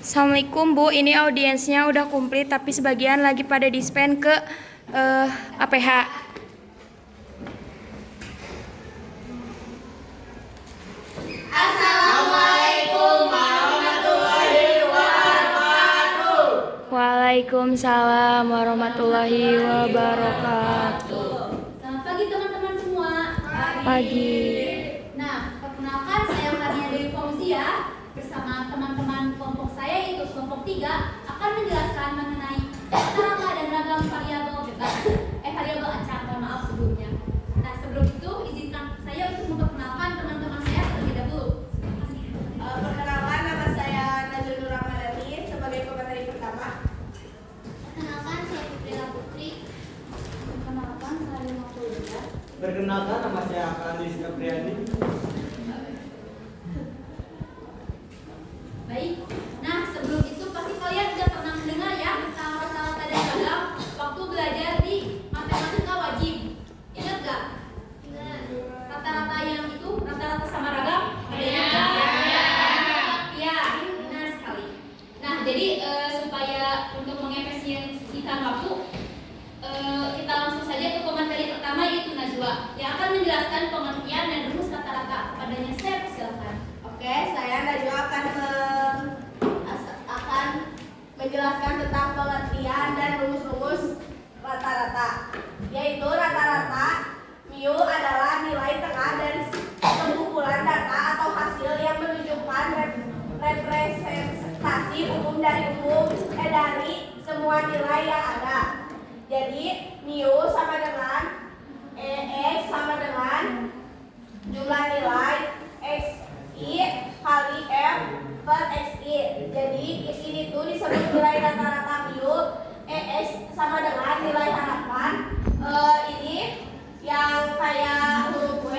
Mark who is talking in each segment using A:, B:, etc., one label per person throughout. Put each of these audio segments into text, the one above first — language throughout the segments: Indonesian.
A: Assalamualaikum Bu, ini audiensnya udah komplit tapi sebagian lagi pada dispen ke APH.
B: Assalamualaikum warahmatullahi wabarakatuh.
A: Waalaikumsalam warahmatullahi wabarakatuh.
B: Selamat pagi teman-teman semua.
A: Pagi.
B: Nah, perkenalkan saya Fania Dewi Fauzia bersama teman-teman kelompok saya yaitu kelompok 3 akan menjelaskan mengenai rata-rata dan ragam variabel bebas. Variabel acak, mohon maaf sebelumnya. Nah, sebelum itu izinkan saya untuk memperkenalkan teman-teman saya terlebih dahulu.
C: Perkenalkan, nama saya Najwa Nur Ramadhani sebagai pemateri pertama.
B: Perkenalkan, saya Fitrila Putri. Perkenalkan, saya Maulida.
D: Perkenalkan, nama saya Andis Gabriadi.
B: Baik. Nah, sebelum itu pasti kalian sudah pernah mendengar ya tentang rata-rata dan ragam waktu belajar di matematika wajib. Ingat gak? Ingat. Rata-rata yang itu rata-rata sama ragam? Ada yang ingat? Iya, benar sekali. Nah, jadi supaya untuk mengefisiensikan waktu, kita langsung saja ke pemateri pertama yaitu Najwa yang akan menjelaskan pengertian dan rumus rata-rata. Kepadanya saya persilakan.
C: Oke, saya Najwa akan menjelaskan tentang pengertian dan rumus-rumus rata-rata. Yaitu rata-rata mu adalah nilai tengah dari pengumpulan data atau hasil yang menunjukkan representasi umum dari semua nilai yang ada. Jadi mu sama dengan x sama dengan jumlah nilai xi kali f per xi. Jadi ini tuh disebut nilai rata-rata mu. X sama dengan nilai harapan. Ini yang kayak huruf W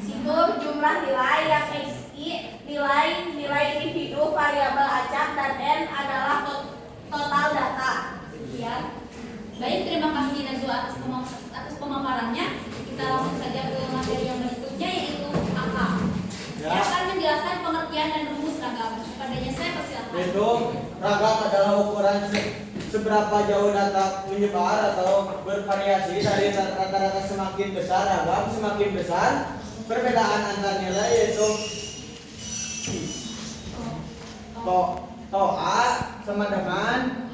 C: itu jumlah nilai, yang xi nilai individu variabel acak, dan n adalah total data.
B: Ya. Baik, terima kasih Najwa atas pemaparannya. Kita langsung saja ke materi yang berikutnya yaitu angka. Yang akan menjelaskan pengertian dan rumus ragam. Kepadanya saya persilakan.
D: Yaitu ragam adalah ukuran seberapa jauh data menyebar atau bervariasi dari rata-rata. Semakin besar ragam, semakin besar perbedaan antar nilai, yaitu to A sama dengan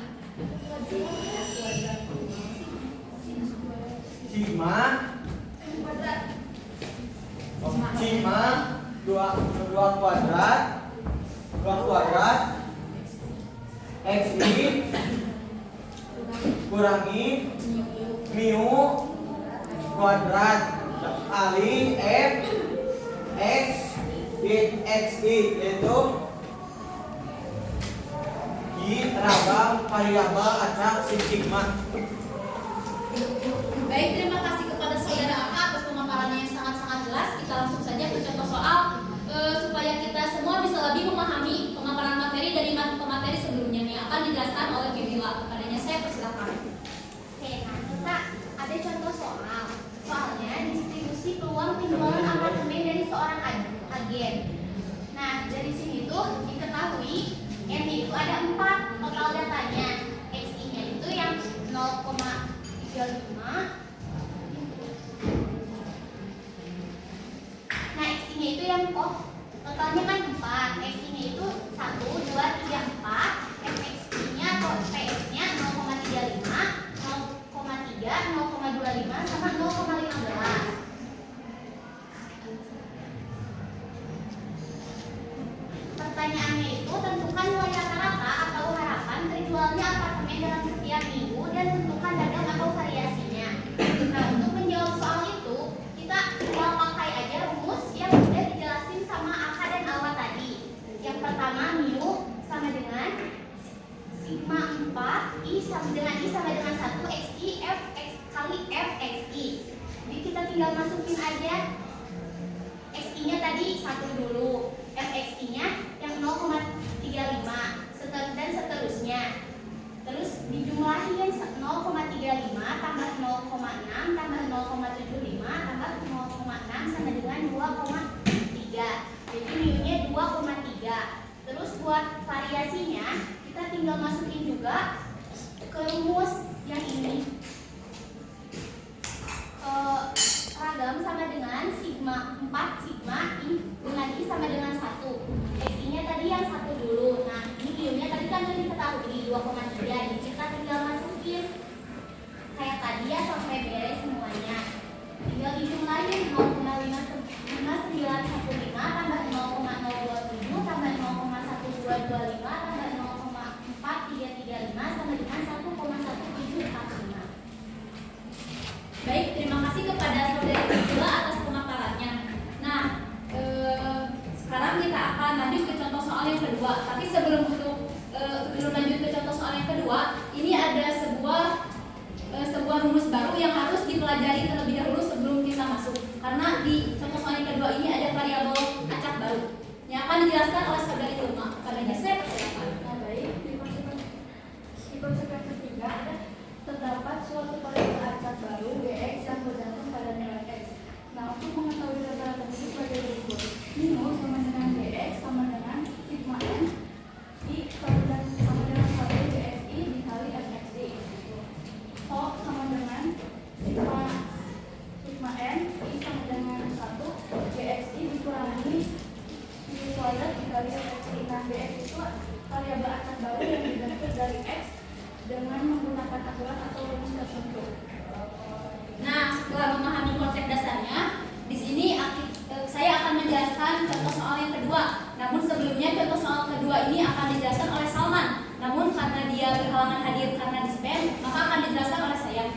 D: sigma 2 kuadrat xi kurangi mu kuadrat kali f x xi, yaitu ragam variabel acak sigma.
B: Baik, terima kasih kepada saudara Aka atas pemaparannya yang sangat-sangat jelas. Kita langsung saja ke contoh soal supaya kita semua bisa lebih memahami pemaparan materi dari pemateri sebelumnya yang akan dijelaskan oleh Fibila. Kepadanya saya persilakan.
E: Oke, nah kita ada contoh soal. Soalnya distribusi peluang penjualan apartemen dari seorang agen. Nah, dari sini tuh diketahui N itu ada 4 total datanya. XI-nya itu yang 0,35. Nah, XI-nya itu yang totalnya kan 4. XI-nya itu 1, 2, 3, 4. FXI-nya atau PX-nya 0,35, 0,3, 0,25 sama 0,15. Pertanyaannya itu tentukan nilai rata-rata atau harapan terjualnya apartemen dalam setiap minggu dan tentukan dagang atau variasinya. Nah, untuk menjawab soal itu kita tinggal pakai aja rumus yang sudah dijelasin sama Aka dan Awa tadi. Yang pertama, mu sama dengan sigma 4, I sama dengan 1, xi f x kali f xi. Jadi kita tinggal masukin aja xi-nya tadi 1 dulu, fxi-nya yang 0,35 dan seterusnya. Terus dijumlahin 0,35 tambah 0,6 tambah 0,75 tambah 0,6 sama dengan 2,3. Jadi mu-nya 2,3. Terus buat variasinya tinggal masukin juga ke rumus yang ini. Ragam sama dengan sigma 4 sigma I dengan I sama dengan 1. XI nya tadi yang 1 dulu. Nah ini I nya tadi kan udah diketahui 2,3. Jadi kita tinggal masukin kayak tadi ya sampai beres semuanya. Tinggal dijumlahin 0,5915 tambah 0,027 tambah 0,1225 tambah 0,4335 sama dengan 1,1745.
B: Baik, terima kasih kepada saudari Fadila atas pemaparannya. Nah, sekarang kita akan lanjut ke contoh soal yang kedua. Tapi sebelum lanjut ke contoh soal yang kedua, ini ada sebuah rumus baru yang harus dipelajari terlebih dahulu sebelum kita masuk. Karena di contoh soal yang kedua ini ada variabel acak baru yang akan dijelaskan oleh saudari Hilma. Padanya saya persilakan.
F: Nah, baik, di konsekuensi ketiga ada terdapat suatu variabel acak baru Gx yang bergantung pada nilai X. Nah, untuk mengetahui rata-rata ini sebagai berikut. Minus sama dengan Gx sama dengan sigma N I sama dengan 1 Gxi dikali Fxi. O sama dengan sigma N I sama dengan 1 Gxi dikurangi I kuadrat dikali Fxi. Nah, Gx itu variabel acak baru yang dibentuk dari X dengan menggunakan aturan atau rumus tertentu.
B: Nah, setelah memahami konsep dasarnya, di sini saya akan menjelaskan contoh soal yang kedua. Namun sebelumnya contoh soal kedua ini akan dijelaskan oleh Salman. Namun karena dia berhalangan hadir karena dispen, maka akan dijelaskan oleh saya.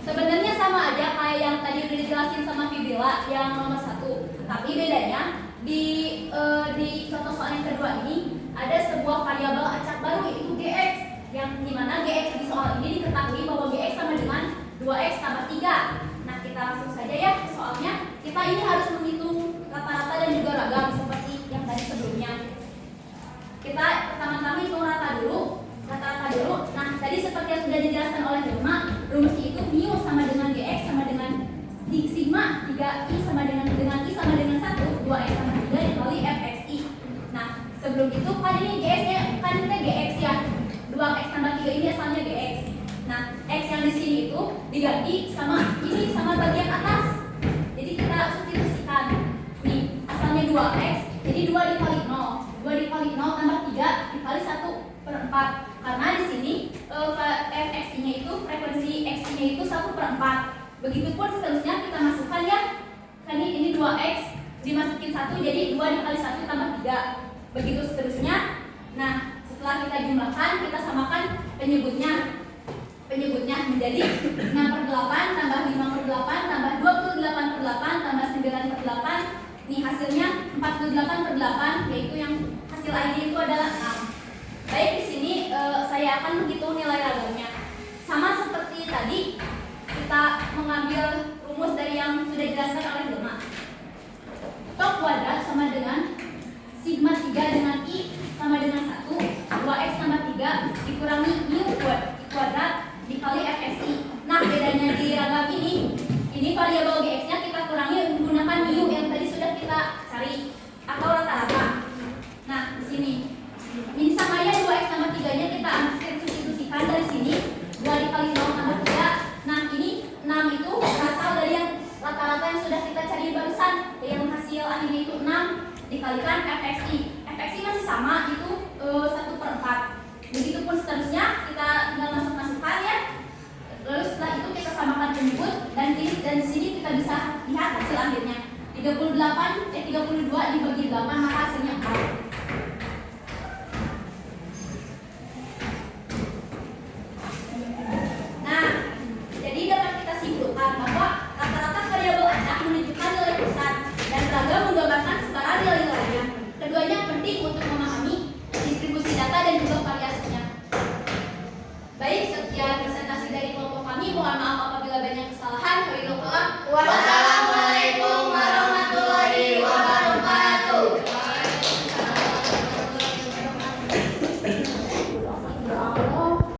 B: Sebenarnya sama aja kayak yang tadi udah dijelasin sama Fibila yang nomor 1. Tapi bedanya di contoh soal yang kedua ini ada sebuah variabel acak baru yaitu Gx, yang dimana Gx di soal ini diketahui bahwa Gx sama dengan 2x tambah 3. Nah, kita langsung saja ya ke soalnya. Kita ini harus menghitung rata-rata dan juga ragam seperti yang tadi sebelumnya. Kita pertama-tama hitung rata-rata dulu. Nah, tadi seperti yang sudah dijelaskan oleh Hilma, rumusnya itu mu sama dengan Gx sama dengan sigma 3i sama dengan I sama dengan 1, 2x sama 3 dikali Fxi. Nah, sebelum itu kan ini Gx-nya kan kita Gx ya. 2x tambah 3 ini asalnya Gx. Nah, x yang di sini itu diganti sama ini sama bagian atas. Jadi kita substitusikan. Nih, asalnya 2x, jadi 2 dikali 0. 2 dikali 0 tambah 3 dikali 1/4. Karena di sini Fxi-nya itu frekuensi x-nya itu 1/4. Begitupun seterusnya kita masukkan ya. Kan ini 2x dimasukin 1 jadi 2 dikali 1 tambah 3. Begitu seterusnya. Nah, setelah kita jumlahkan, kita samakan penyebutnya menjadi 6/8 tambah 5/8 tambah 28/8 tambah 9/8. Nih hasilnya 48/8, yaitu yang hasil akhirnya itu adalah 6. Baik, di sini saya akan menghitung nilai ragamnya. Sama seperti tadi, kita mengambil rumus dari yang sudah dijelaskan oleh Hilma. Tok kuadrat sama dengan sigma 3 dengan I sama dengan 1, 2x tambah 3 dikurangi mu kuadrat dikali Fxi. Nah, bedanya di ragam ini variabel Gx-nya kita kurangi menggunakan mu yang tadi sudah kita cari atau rata-rata. Nah, di sini ini sama ya 2x tambah 3-nya kita substitusikan dari sini 2 dikali 0 tambah 3. Nah, ini 6 itu berasal dari yang rata-rata yang sudah kita cari barusan, yang hasil akhirnya itu 6 dikalikan Fxi. Fxi masih sama, itu 1/4. Begitupun seterusnya kita tinggal masukkan ya. Lalu setelah itu kita samakan penyebut dan di sini kita bisa lihat hasil akhirnya. 32 dibagi 8 maka hasilnya 4. Nah, jadi dapat kita simpulkan bahwa rata-rata variabel acak menunjukkan nilai pusat dan ragam menggambarkan sebaran nilai-nilainya. Keduanya penting untuk memahami distribusi data dan juga variasinya. Baik, sekian presentasi dari kelompok kami. Mohon maaf apabila banyak kesalahan. Wabillahi taufiq.